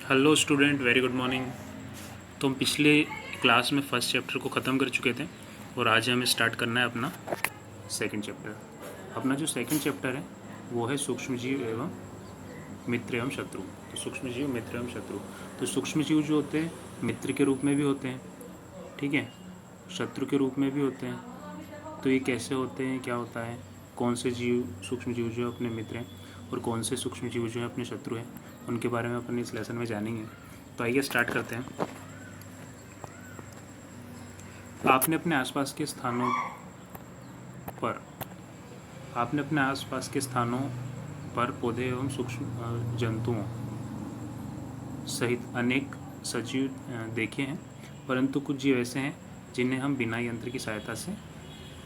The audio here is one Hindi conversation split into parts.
Hello student, very good morning. तो हम पिछले क्लास में फर्स्ट चैप्टर को ख़त्म कर चुके थे और आज हमें स्टार्ट करना है अपना सेकंड चैप्टर। अपना जो सेकंड चैप्टर है वो है सूक्ष्मजीव एवं मित्र एवं शत्रु। तो सूक्ष्मजीव, मित्र एवं शत्रु। तो सूक्ष्मजीव जो होते हैं मित्र के रूप में भी होते हैं, ठीक है, शत्रु के रूप में भी होते हैं। तो ये कैसे होते हैं, क्या होता है, कौन से जीव सूक्ष्मजीव जो अपने मित्र हैं और कौन से सूक्ष्मजीव जो है अपने शत्रु हैं, उनके बारे में अपन इस लेसन में जानेंगे। तो आइए स्टार्ट करते हैं। आपने अपने आसपास के स्थानों पर आपने अपने आसपास के स्थानों पर पौधे एवं सूक्ष्म जंतुओं सहित अनेक सजीव देखे हैं, परंतु कुछ जीव ऐसे हैं जिन्हें हम बिना यंत्र की सहायता से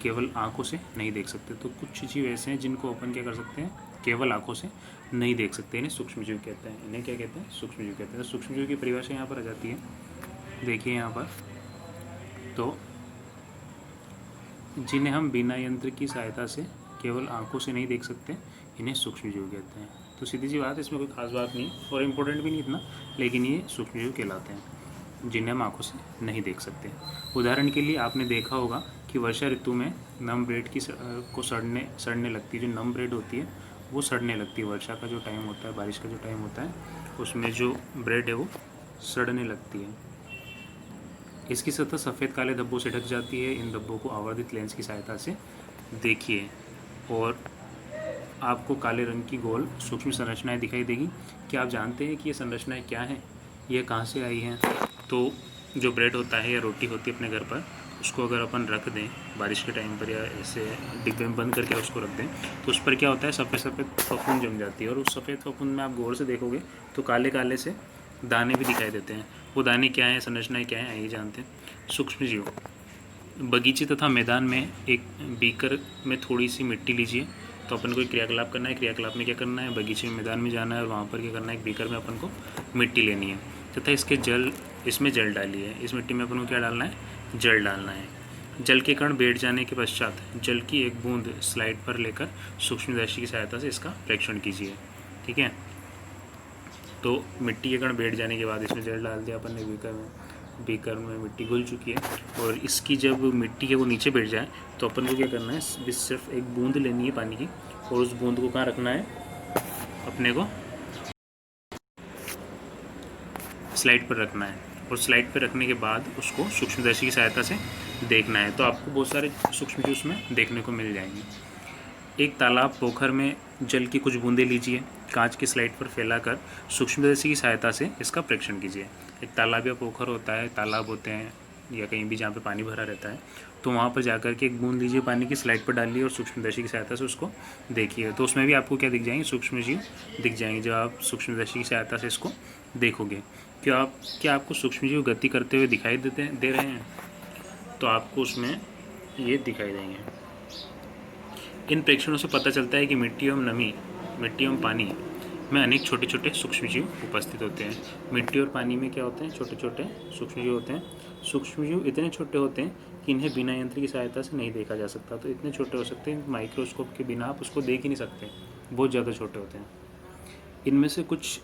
केवल आंखों से नहीं देख सकते। तो कुछ जीव ऐसे हैं जिनको अपन क्या कर सकते हैं, केवल आंखों से नहीं देख सकते। इन्हें सूक्ष्मजीव कहते हैं। इन्हें क्या कहते हैं, सूक्ष्मजीव कहते हैं। तो सूक्ष्मजीव की परिभाषा यहाँ पर आ जाती है, देखिए यहाँ पर। तो जिन्हें हम बिना यंत्र की सहायता से केवल आंखों से नहीं देख सकते, इन्हें सूक्ष्मजीव कहते हैं। तो सीधी सी बात है, इसमें कोई खास बात नहीं और इम्पोर्टेंट भी नहीं इतना, लेकिन ये सूक्ष्मजीव कहलाते हैं जिन्हें हम आंखों से नहीं देख सकते। उदाहरण के लिए आपने देखा होगा कि वर्षा ऋतु में नम ब्रेड की को सड़ने लगती है। जो नम ब्रेड होती है वो सड़ने लगती है। वर्षा का जो टाइम होता है, बारिश का जो टाइम होता है, उसमें जो ब्रेड है वो सड़ने लगती है। इसकी सतह सफ़ेद काले धब्बों से ढक जाती है। इन धब्बों को आवर्धित लेंस की सहायता से देखिए और आपको काले रंग की गोल सूक्ष्म संरचनाएं दिखाई देगी। क्या आप जानते हैं कि ये संरचनाएं क्या हैं, ये कहाँ से आई हैं? तो जो ब्रेड होता है या रोटी होती है अपने घर पर, उसको अगर अपन रख दें बारिश के टाइम पर या ऐसे डिब्बे में बंद करके उसको रख दें, तो उस पर क्या होता है, सफ़ेद सफ़ेद फफूंद जम जाती है और उस सफ़ेद फफूंद में आप गौर से देखोगे तो काले काले से दाने भी दिखाई देते हैं। वो दाने क्या हैं, संरचनाएं क्या हैं, आइए जानते हैं। सूक्ष्मजीव। बगीचे तथा मैदान में एक बीकर में थोड़ी सी मिट्टी लीजिए। तो अपन को एक क्रियाकलाप करना है। क्रियाकलाप में क्या करना है, बगीचे में मैदान में जाना है और वहाँ पर क्या करना है, एक बीकर में अपन को मिट्टी लेनी है तथा इसमें जल डालिए। इस मिट्टी में अपन को क्या डालना है, जल डालना है। जल के कण बैठ जाने के पश्चात जल की एक बूंद स्लाइड पर लेकर सूक्ष्मदर्शी की सहायता से इसका परीक्षण कीजिए, ठीक है। तो मिट्टी के कण बैठ जाने के बाद इसमें जल डाल दिया अपन ने बीकर में मिट्टी घुल चुकी है और इसकी जब मिट्टी है वो नीचे बैठ जाए तो अपन को क्या करना है, सिर्फ एक बूंद लेनी है पानी की और उस बूंद को कहाँ रखना है, अपने को स्लाइड पर रखना है और स्लाइड पर रखने के बाद उसको सूक्ष्मदर्शी की सहायता से देखना है। तो आपको बहुत सारे सूक्ष्मजीव उसमें देखने को मिल जाएंगे। एक तालाब पोखर में जल की कुछ बूंदें लीजिए, कांच की स्लाइड पर फैलाकर सूक्ष्मदर्शी की सहायता से इसका परीक्षण कीजिए। एक तालाब या पोखर होता है, तालाब होते हैं या कहीं भी जहाँ पे पानी भरा रहता है, तो वहाँ पर जाकर के एक बूंद लीजिए, पानी की स्लाइड पर डालिए और सूक्ष्मदर्शी की सहायता से उसको देखिए। तो उसमें भी आपको क्या दिख जाएंगे, सूक्ष्मजीव दिख जाएंगे जब आप सूक्ष्मदर्शी की सहायता से इसको देखोगे। क्या आपको सूक्ष्मजीव गति करते हुए दिखाई दे रहे हैं? तो आपको उसमें ये दिखाई देंगे। इन प्रेक्षणों से पता चलता है कि मिट्टी एवं पानी में अनेक छोटे छोटे सूक्ष्मजीव उपस्थित होते हैं। मिट्टी और पानी में क्या होते हैं, छोटे छोटे सूक्ष्मजीव होते हैं। सूक्ष्मजीव इतने छोटे होते हैं कि इन्हें बिना यंत्र की सहायता से नहीं देखा जा सकता। तो इतने छोटे हो सकते हैं, माइक्रोस्कोप के बिना आप उसको देख ही नहीं सकते, बहुत ज़्यादा छोटे होते हैं। इनमें से कुछ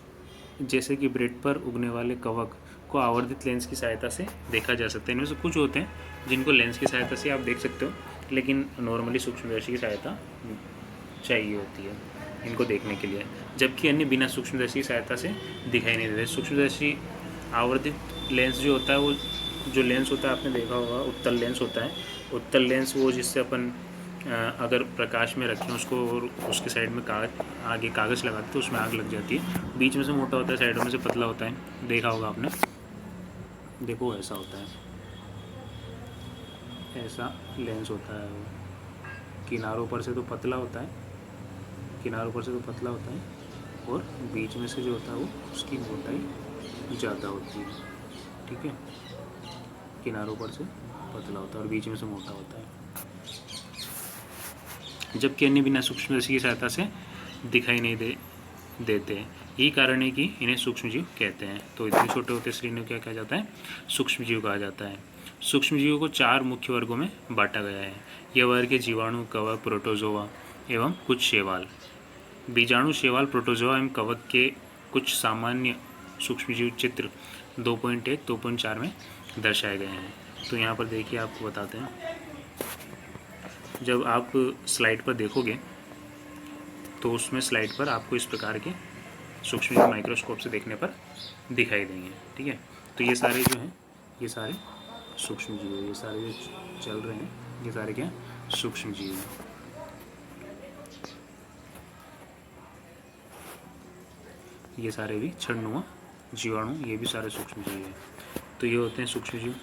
जैसे कि ब्रेड पर उगने वाले कवक को आवर्धित लेंस की सहायता से देखा जा सकता है। इनमें से कुछ होते हैं जिनको लेंस की सहायता से आप देख सकते हो, लेकिन नॉर्मली सूक्ष्मदर्शी की सहायता चाहिए होती है इनको देखने के लिए, जबकि अन्य बिना सूक्ष्मदर्शी की सहायता से दिखाई नहीं देते। सूक्ष्मदर्शी आवर्धित लेंस जो होता है, वो जो लेंस होता है आपने देखा होगा, उत्तल लेंस होता है। उत्तल लेंस वो जिससे अपन अगर प्रकाश में रखें उसको और उसके साइड में आगे कागज़ लगाते तो उसमें आग लग जाती है। बीच में से मोटा होता है, साइडों में से पतला होता है, देखा होगा आपने। देखो ऐसा होता है, ऐसा लेंस होता है। वो किनारों पर से तो पतला होता है, और बीच में से जो होता है वो उसकी मोटाई ज़्यादा होती है, ठीक है। किनारों पर से पतला होता है और बीच में से मोटा होता है, जबकि अन्य बिना सूक्ष्मदर्शी की सहायता से दिखाई नहीं देते। यही कारण है कि इन्हें सूक्ष्मजीव कहते हैं। तो इतने छोटे होते शरीर को क्या कहा जाता है, सूक्ष्मजीव कहा जाता है। सूक्ष्मजीवों को 4 मुख्य वर्गों में बांटा गया है। यह वर्ग है जीवाणु, कवक, प्रोटोजोआ एवं कुछ शैवाल। बीजाणु, शैवाल, प्रोटोजोआ एवं कवक के कुछ सामान्य सूक्ष्मजीव चित्र 2.1 2.4 में दर्शाए गए हैं। तो यहाँ पर देखिए आपको बताते हैं, जब आप स्लाइड पर देखोगे तो उसमें स्लाइड पर आपको इस प्रकार के सूक्ष्मजीव माइक्रोस्कोप से देखने पर दिखाई देंगे। ठीक है, तो ये सारे जो हैं ये सारे सूक्ष्मजीव हैं, ये सारे जो चल रहे हैं ये सारे क्या सूक्ष्मजीव हैं। ये सारे भी क्षणनुमा जीवाणु, ये भी सारे सूक्ष्मजीव हैं। तो ये होते हैं सूक्ष्मजीव,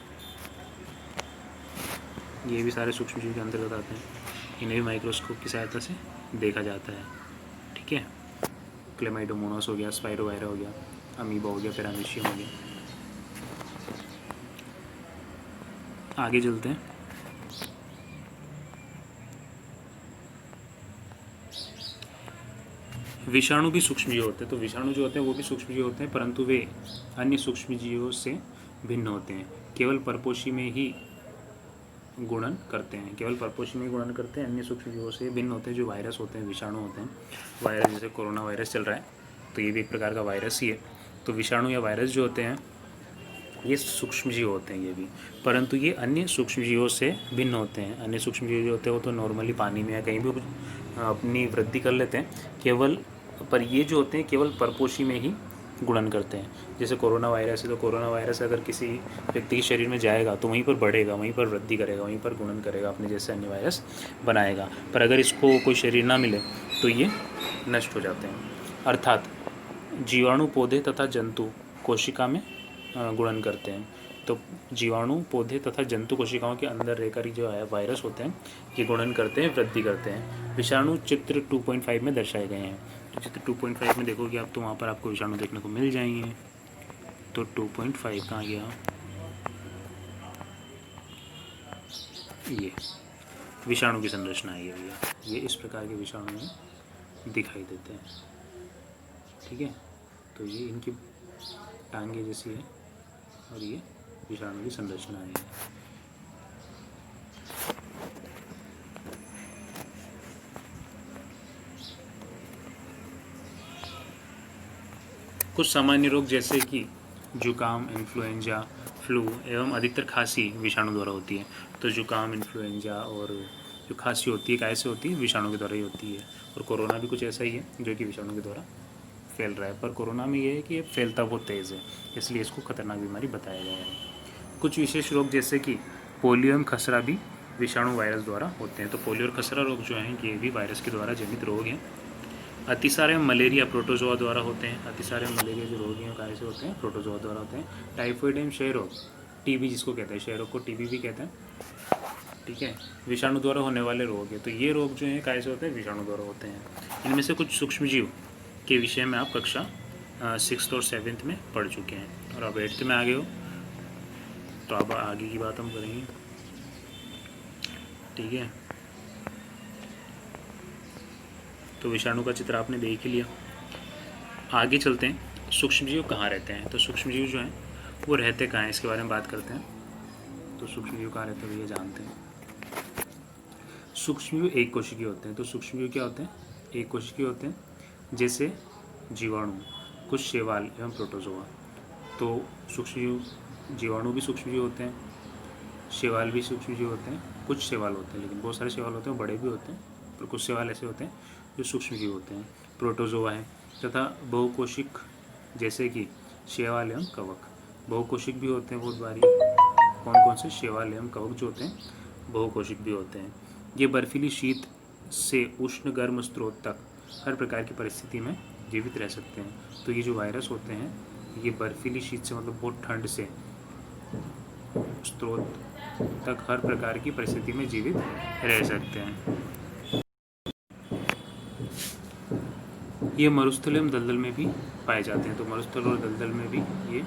ये भी सारे सूक्ष्मजीव के अंतर्गत आते हैं। इन्हें भी माइक्रोस्कोप की सहायता से देखा जाता है। ठीक है, क्लेमाइडोमोनास हो गया, स्पाइरोवायरा हो गया, अमीबा हो गया, पैरामीशियम हो गया। आगे चलते हैं। विषाणु भी सूक्ष्मजीव होते हैं। तो विषाणु जो होते हैं वो भी सूक्ष्मजीव होते हैं, परंतु वे अन्य सूक्ष्मजीवों से भिन्न होते हैं। केवल परपोषी में ही गुणन करते हैं, केवल परपोषी में ही गुणन करते हैं, अन्य सूक्ष्मजीवों से भिन्न होते हैं। जो वायरस होते हैं, विषाणु होते हैं, वायरस जैसे कोरोना वायरस चल रहा है तो ये भी एक प्रकार का वायरस ही है। तो विषाणु या वायरस जो होते हैं ये सूक्ष्मजीव होते हैं ये भी, परंतु ये अन्य सूक्ष्मजीवों से भिन्न होते हैं। अन्य सूक्ष्मजीव जो होते हैं वो तो नॉर्मली पानी में या कहीं भी अपनी वृद्धि कर लेते हैं केवल, पर ये जो होते हैं केवल परपोषी में ही गुणन करते हैं। जैसे कोरोना वायरस है तो कोरोना वायरस अगर किसी व्यक्ति के शरीर में जाएगा तो वहीं पर बढ़ेगा, वहीं पर वृद्धि करेगा, वहीं पर गुणन करेगा, अपने जैसे अन्य वायरस बनाएगा। पर अगर इसको कोई शरीर ना मिले तो ये नष्ट हो जाते हैं। अर्थात जीवाणु पौधे तथा जंतु कोशिका में गुणन करते हैं। तो जीवाणु पौधे तथा जंतु कोशिकाओं के अंदर रहकर जो है वायरस होते हैं ये गुणन करते हैं, वृद्धि करते हैं। विषाणु चित्र 2.5 में दर्शाए गए हैं। तो चित्र 2.5 में देखोगे आप तो वहाँ पर आपको विषाणु देखने को मिल जाएंगे। तो 2.5 कहाँ गया, ये विषाणु की संरचना है ये भैया, ये इस प्रकार के विषाणु में दिखाई देते हैं। ठीक है, तो ये इनकी टांगे जैसी है और ये विषाणु की संरचना है। कुछ सामान्य रोग जैसे कि जुकाम, इन्फ्लुएंजा, फ्लू एवं अधिकतर खांसी विषाणु द्वारा होती है। तो जुकाम, इन्फ्लुएंजा और जो खांसी होती है कैसे होती है, विषाणु के द्वारा ही होती है। और कोरोना भी कुछ ऐसा ही है जो कि विषाणु के द्वारा फैल रहा है। पर कोरोना में ये है कि ये फैलता बहुत तेज़ है, इसलिए इसको खतरनाक बीमारी बताया गया है। कुछ विशेष रोग जैसे कि पोलियो एवं खसरा भी विषाणु वायरस द्वारा होते हैं। तो पोलियो और खसरा रोग जो हैं ये भी वायरस के द्वारा जनित रोग हैं। अतिसार एवं मलेरिया प्रोटोजोआ द्वारा होते हैं। अतिसार एवं मलेरिया जो रोग हैं कैसे होते हैं, प्रोटोजोआ द्वारा होते हैं। टाइफाइड एवं क्षय रोग, टीबी जिसको कहते हैं, क्षय रोग को टीबी भी कहते हैं। ठीक है, विषाणु द्वारा होने वाले रोग है। तो ये रोग जो हैं कैसे होते हैं, विषाणु द्वारा होते हैं। इनमें से कुछ सूक्ष्मजीव के विषय में आप कक्षा 6th और 7th में पढ़ चुके हैं और अब 8th में आ गए हो, तो अब आगे की बात हम करेंगे। ठीक है, तो विषाणु का चित्र आपने देख ही लिया। आगे चलते हैं, सूक्ष्मजीव कहाँ रहते हैं। तो सूक्ष्मजीव जो हैं वो रहते कहाँ हैं, इसके बारे में बात करते हैं। तो सूक्ष्मजीव कहाँ रहते हैं ये जानते हैं। सूक्ष्मजीव एक कोशिकीय होते हैं। तो सूक्ष्मजीव क्या होते हैं, एक कोशिकीय होते हैं, जैसे जीवाणु, कुछ शैवाल एवं प्रोटोजोआ। तो सूक्ष्मजीव, जीवाणु भी सूक्ष्मजीव होते हैं, शैवाल भी सूक्ष्मजीव होते हैं। कुछ शैवाल होते हैं, लेकिन बहुत सारे शैवाल होते हैं, बड़े भी होते हैं, पर कुछ शैवाल ऐसे होते हैं जो सूक्ष्मजीव होते हैं। प्रोटोजोआ है तथा बहुकोशिक, जैसे कि शैवाल एवं कवक। बहुकोशिक भी होते हैं बहुत बारी। कौन कौन से, शैवाल एवं कवक जो होते हैं बहुकोशिक भी होते हैं। ये बर्फीली शीत से उष्ण गर्म स्रोत तक हर प्रकार की परिस्थिति में जीवित रह सकते हैं। तो ये जो वायरस होते हैं ये बर्फीली शीत से मतलब बहुत ठंड से स्रोत तक हर प्रकार की परिस्थिति में जीवित रह सकते हैं। ये मरुस्थल एवं दलदल में भी पाए जाते हैं। तो मरुस्थल और दलदल में भी ये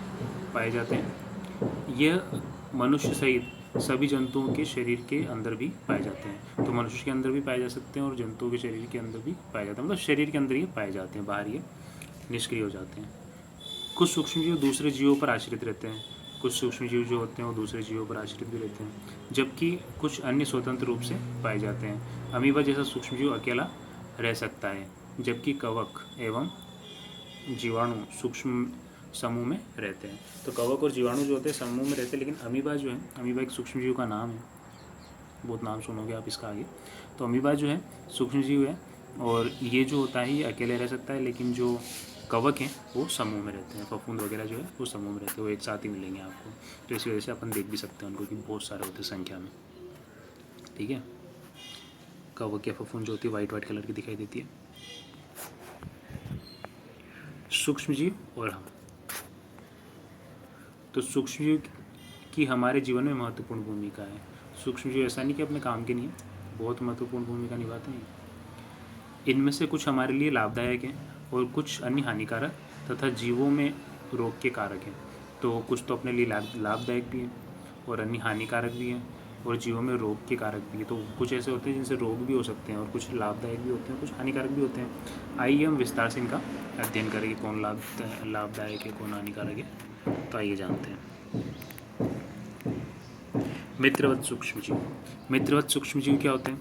पाए जाते हैं। यह मनुष्य सहित सभी जंतुओं के शरीर के अंदर भी पाए जाते हैं। तो मनुष्य के अंदर भी पाए जा सकते हैं और जंतुओं के शरीर के अंदर भी पाए जाते हैं, मतलब शरीर के अंदर ये पाए जाते हैं, बाहर ये निष्क्रिय हो जाते हैं। कुछ सूक्ष्मजीव दूसरे जीवों पर आश्रित रहते हैं। कुछ सूक्ष्मजीव जो होते हैं वो दूसरे जीवों पर आश्रित भी रहते हैं, जबकि कुछ अन्य स्वतंत्र रूप से पाए जाते हैं। अमीबा जैसा सूक्ष्मजीव अकेला रह सकता है, जबकि कवक एवं जीवाणु सूक्ष्म समूह में रहते हैं। तो कवक और जीवाणु जो होते हैं समूह में रहते हैं, लेकिन अमीबा जो है, अमीबा एक सूक्ष्मजीव का नाम है, बहुत नाम सुनोगे आप इसका आगे। तो अमीबा जो है सूक्ष्मजीव है, और ये जो होता है ये अकेले रह सकता है, लेकिन जो कवक हैं वो समूह में रहते हैं। फफूंद वगैरह जो है वो समूह में रहते हैं, वो एक साथ ही मिलेंगे आपको। तो इस वजह से अपन देख भी सकते हैं उनको कि बहुत सारे होते हैं संख्या में। ठीक है, कवक या फफूंद जो होती है वाइट वाइट कलर की दिखाई देती है। सूक्ष्मजीव और हम, तो सूक्ष्मजीव की हमारे जीवन में महत्वपूर्ण भूमिका है। सूक्ष्मजीव ऐसा नहीं कि अपने काम के नहीं है, बहुत महत्वपूर्ण भूमिका निभाते हैं। इनमें से कुछ हमारे लिए लाभदायक हैं और कुछ अन्य हानिकारक तथा जीवों में रोग के कारक हैं। तो कुछ तो अपने लिए लाभदायक भी हैं और अन्य हानिकारक भी हैं और जीवों में रोग के कारक भी है। तो कुछ ऐसे होते हैं जिनसे रोग भी हो सकते हैं और कुछ लाभदायक भी होते हैं, कुछ हानिकारक भी होते हैं। आइए हम विस्तार से इनका अध्ययन करेंगे, कौन लाभदायक है, कौन हानिकारक है। तो आइए जानते हैं। मित्रवत सूक्ष्मजीव। मित्रवत सूक्ष्मजीव क्या होते हैं?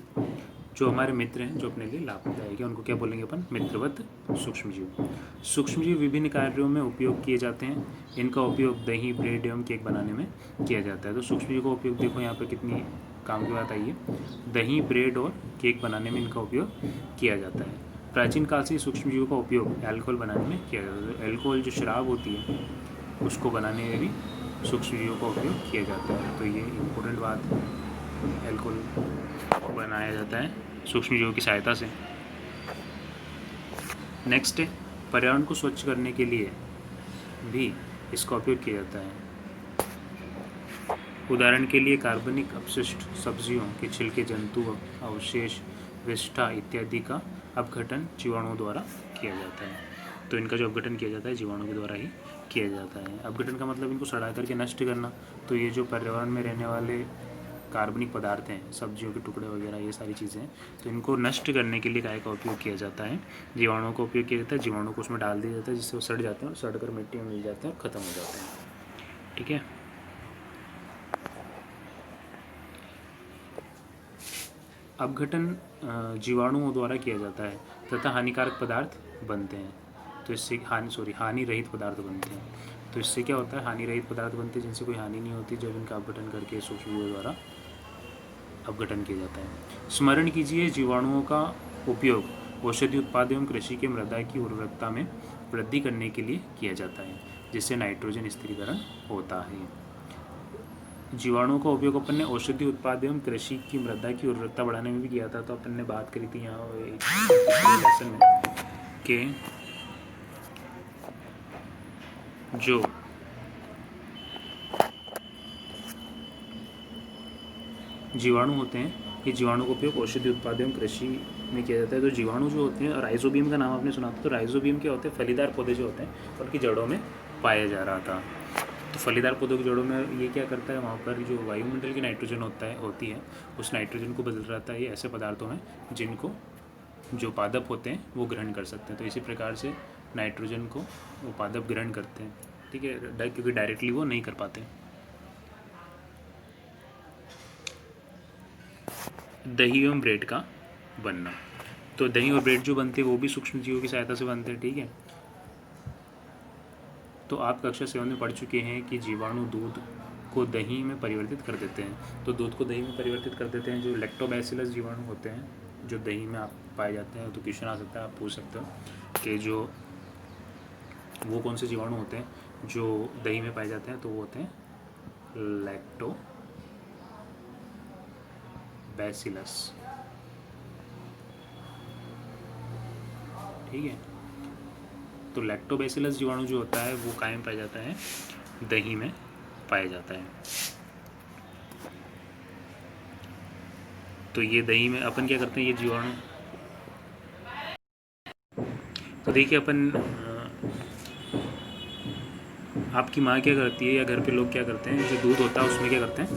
जो हमारे मित्र हैं, जो अपने लिए लाभदायक है, उनको क्या बोलेंगे अपन? मित्रवत सूक्ष्मजीव। सूक्ष्मजीव विभिन्न कार्यों में उपयोग किए जाते हैं। इनका उपयोग दही, ब्रेड एवं केक बनाने में किया जाता है। तो सूक्ष्मजीव का उपयोग देखो यहाँ पर कितनी काम की बात आई है। दही, ब्रेड और केक बनाने में इनका उपयोग किया जाता है। प्राचीन काल से सूक्ष्मजीवों का उपयोग अल्कोहल बनाने में किया जाता है। अल्कोहल जो शराब होती है उसको बनाने में भी सूक्ष्मजीवों का उपयोग किया जाता है। तो ये इम्पोर्टेंट बात है, अल्कोहल बनाया जाता है सूक्ष्मजीवों की सहायता से। नेक्स्ट है, पर्यावरण को स्वच्छ करने के लिए भी इसका उपयोग किया जाता है। उदाहरण के लिए कार्बनिक अपशिष्ट, सब्जियों के छिलके, जंतु अवशेष, विष्ठा इत्यादि का अपघटन जीवाणुओं द्वारा किया जाता है। तो इनका जो अपघटन किया जाता है जीवाणु के द्वारा ही किया जाता है। अपघटन का मतलब इनको सड़ा करके नष्ट करना। तो ये जो पर्यावरण में रहने वाले कार्बनिक पदार्थ हैं, सब्जियों के टुकड़े वगैरह, ये सारी चीज़ें हैं, तो इनको नष्ट करने के लिए काय का उपयोग किया जाता है? जीवाणुओं का उपयोग किया जाता है। जीवाणु को उसमें डाल दिया जाता है जिससे वो सड़ जाते हैं और सड़ कर मिट्टी में मिल जाते हैं और ख़त्म हो जाते हैं। ठीक है, अपघटन जीवाणुओं द्वारा किया जाता है तथा हानिकारक पदार्थ बनते हैं। तो इससे हानि रहित पदार्थ बनते हैं। तो इससे क्या होता है? हानि रहित पदार्थ बनते हैं जिनसे कोई हानि नहीं होती, जब इनका अपघटन करके सूक्ष्मजीवों द्वारा अपघटन किया जाता है। स्मरण कीजिए, जीवाणुओं का उपयोग औषधि उत्पाद एवं कृषि के मृदा की उर्वरकता में वृद्धि करने के लिए किया जाता है, जिससे नाइट्रोजन स्थिरीकरण होता है। जीवाणुओं का उपयोग अपन ने औषधि उत्पाद एवं कृषि की मृदा की उर्वरकता बढ़ाने में भी किया था। तो अपन ने बात करी थी यहाँ एक लेसन में कि जो जीवाणु होते हैं, ये जीवाणु का उपयोग औषधि उत्पाद एवं कृषि में किया जाता है। तो जीवाणु जो होते हैं, राइजोबियम का नाम आपने सुना था। तो राइजोबियम क्या होते हैं? फलीदार पौधे जो होते हैं उनकी जड़ों में पाया जा रहा था। तो फलीदार पौधों की जड़ों में ये क्या करता है? वहाँ पर जो वायुमंडल की नाइट्रोजन होती है, उस नाइट्रोजन को बदल रहता है ये ऐसे पदार्थों में जिनको जो पादप होते हैं वो ग्रहण कर सकते हैं। तो इसी प्रकार से नाइट्रोजन को वो पादप ग्रहण करते हैं। ठीक है, क्योंकि डायरेक्टली वो नहीं कर पाते। दही एवं ब्रेड का बनना। तो दही और ब्रेड जो बनते हैं वो भी सूक्ष्म जीवों की सहायता से बनते हैं। ठीक है, तो आप कक्षा 7 में पढ़ चुके हैं कि जीवाणु दूध को दही में परिवर्तित कर देते हैं। तो दूध को दही में परिवर्तित कर देते हैं जो लैक्टोबैसिलस जीवाणु होते हैं, जो दही में आप पाए जाते हैं। तो क्वेश्चन आ सकता है, आप पूछ सकते हो कि जो वो कौन से जीवाणु होते हैं जो दही में पाए जाते हैं? तो वो होते हैं लैक्टोबैसिलस। ठीक है, तो लैक्टोबैसिलस जीवाणु जो होता है वो कायम पाया जाता है? दही में पाया जाता है। तो ये दही में अपन क्या करते हैं, ये जीवाणु, तो देखिए अपन आपकी माँ क्या करती है या घर पे लोग क्या करते हैं, जो दूध होता है उसमें क्या करते हैं?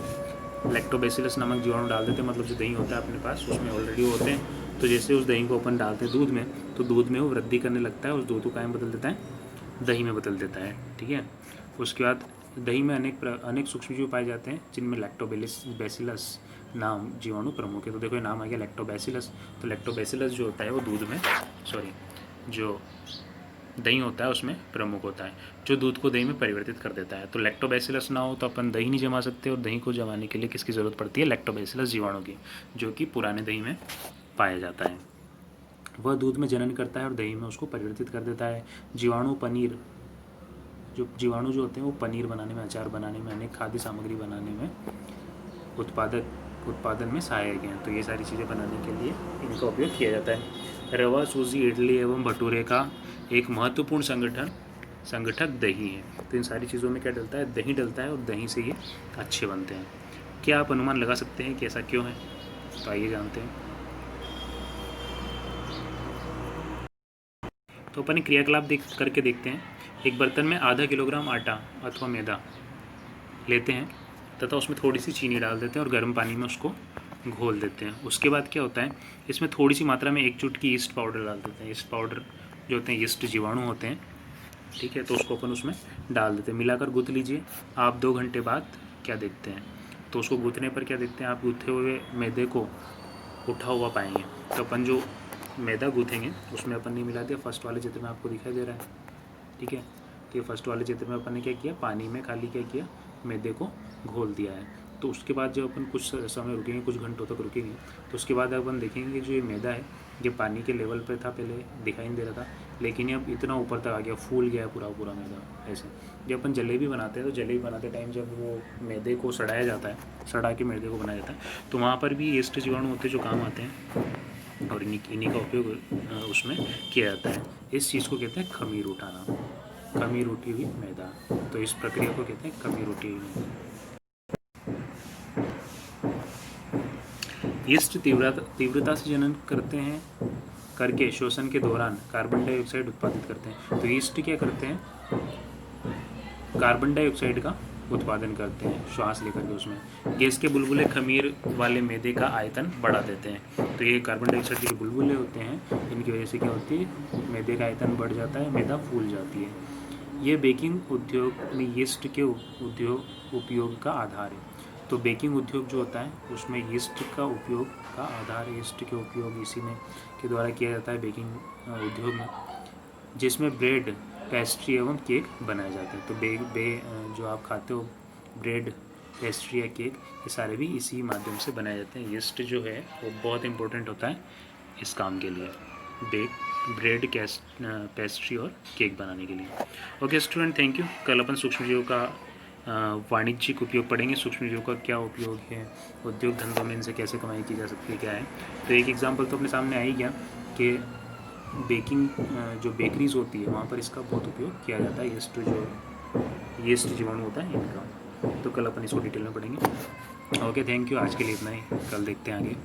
लैक्टोबैसिलस नामक जीवाणु डाल देते हैं। मतलब जो दही होता है अपने पास उसमें ऑलरेडी होते हैं। तो जैसे उस दही को अपन डालते हैं दूध में, तो दूध में वो वृद्धि करने लगता है, उस दूध को कायम बदल देता है? दही में बदल देता है। ठीक है, उसके बाद दही में अनेक सूक्ष्मजीव पाए जाते हैं जिनमें लैक्टोबैसिलस नाम जीवाणु प्रमुख है। तो देखो ये नाम आ गया लैक्टोबैसिलस। तो लैक्टोबैसिलस जो होता है वो दूध में जो दही होता है उसमें प्रमुख होता है, जो दूध को दही में परिवर्तित कर देता है। तो लैक्टोबैसिलस ना हो तो अपन दही नहीं जमा सकते, और दही को जमाने के लिए किसकी ज़रूरत पड़ती है? लैक्टोबैसिलस जीवाणु की, जो कि पुराने दही में पाया जाता है। वह दूध में जनन करता है और दही में उसको परिवर्तित कर देता है। जीवाणु पनीर, जो जीवाणु जो होते हैं वो पनीर बनाने में, अचार बनाने में, अनेक खाद्य सामग्री बनाने में उत्पादन में सहायक हैं। तो ये सारी चीज़ें बनाने के लिए इनका उपयोग किया जाता है। रवा, सूजी, इडली एवं भटूरे का एक महत्वपूर्ण संगठक दही है। तो इन सारी चीज़ों में क्या डलता है? दही डलता है, और दही से ये अच्छे बनते हैं। क्या आप अनुमान लगा सकते हैं कि ऐसा क्यों है? तो आइए जानते हैं। तो अपन क्रियाकलाप करके देखते हैं। एक बर्तन में आधा किलोग्राम आटा अथवा मैदा लेते हैं तथा उसमें थोड़ी सी चीनी डाल देते हैं और गर्म पानी में उसको घोल देते हैं। उसके बाद क्या होता है, इसमें थोड़ी सी मात्रा में 1 चुटकी ईस्ट पाउडर डाल देते हैं। ईस्ट पाउडर जो होते हैं ईस्ट जीवाणु होते हैं, ठीक है। तो उसको अपन उसमें डाल देते हैं, मिलाकर गूँथ लीजिए। आप 2 घंटे बाद क्या देखते हैं, तो उसको गूँथने पर क्या देखते हैं, आप गूँथे हुए मैदे को उठा हुआ पाएंगे। तो अपन जो मैदा गूँथेंगे उसमें अपन ने मिला दिया, फर्स्ट वाले चित्र में आपको दिखाई दे रहा है, ठीक है। तो ये फर्स्ट वाले चित्र में अपन ने क्या किया, पानी में खाली क्या किया, मैदे को घोल दिया है। तो उसके बाद जब अपन कुछ समय रुकेंगे, कुछ घंटों तक रुकेंगे, तो उसके बाद अपन देखेंगे कि जो ये मैदा है ये पानी के लेवल पे था, पहले दिखाई नहीं दे रहा था, लेकिन ये अब इतना ऊपर तक आ गया, फूल गया पूरा मैदा। ऐसे जब अपन जलेबी बनाते हैं, तो जलेबी बनाते टाइम जब वो मैदे को सड़ाया जाता है, सड़ा के मैदे को बनाया जाता है, तो वहाँ पर भी ईस्ट जीवाणु होते हैं जो काम आते हैं, और इन्हीं का उपयोग उसमें किया जाता है। इस चीज़ को कहते हैं खमीर उठाना, खमीर उठी हुई मैदा। तो इस प्रक्रिया को कहते हैं खमीर उठी हुई मैदा। ईस्ट तीव्रता से जनन करते हैं, करके श्वसन के दौरान कार्बन डाइऑक्साइड उत्पादित करते हैं। तो ईस्ट क्या करते हैं, कार्बन डाइऑक्साइड का उत्पादन करते हैं श्वास लेकर के। उसमें गैस के बुलबुले खमीर वाले मैदे का आयतन बढ़ा देते हैं। तो ये कार्बन डाइऑक्साइड के बुलबुले होते हैं, इनकी वजह से क्या होती है, मैदे का आयतन बढ़ जाता है, मैदा फूल जाती है। ये बेकिंग उद्योग में यीस्ट के उपयोग का आधार है। तो बेकिंग उद्योग जो होता है उसमें यीस्ट का उपयोग का आधार, यीस्ट के उपयोग इसी में के द्वारा किया जाता है बेकिंग उद्योग में, जिसमें ब्रेड, पेस्ट्री एवं केक बनाए जाते हैं। तो जो आप खाते हो ब्रेड, पेस्ट्री या केक, ये सारे भी इसी माध्यम से बनाए जाते हैं। यीस्ट जो है वो बहुत इंपॉर्टेंट होता है इस काम के लिए, ब्रेड, पेस्ट्री और केक बनाने के लिए। Okay student, thank you. कल अपन सूक्ष्मजीवों का वाणिज्यिक उपयोग पढ़ेंगे। सूक्ष्मजीवों का क्या उपयोग है, उद्योग धंधों में इनसे कैसे कमाई की जा सकती है, क्या है। तो एक एग्जांपल तो अपने सामने आ ही गया कि बेकिंग, जो बेकरीज होती है वहाँ पर इसका बहुत उपयोग किया जाता है, यीस्ट जीवाणु होता है इनका। तो कल अपन इसको डिटेल में पढ़ेंगे। Okay, thank you. आज के लिए इतना ही, कल देखते हैं आगे।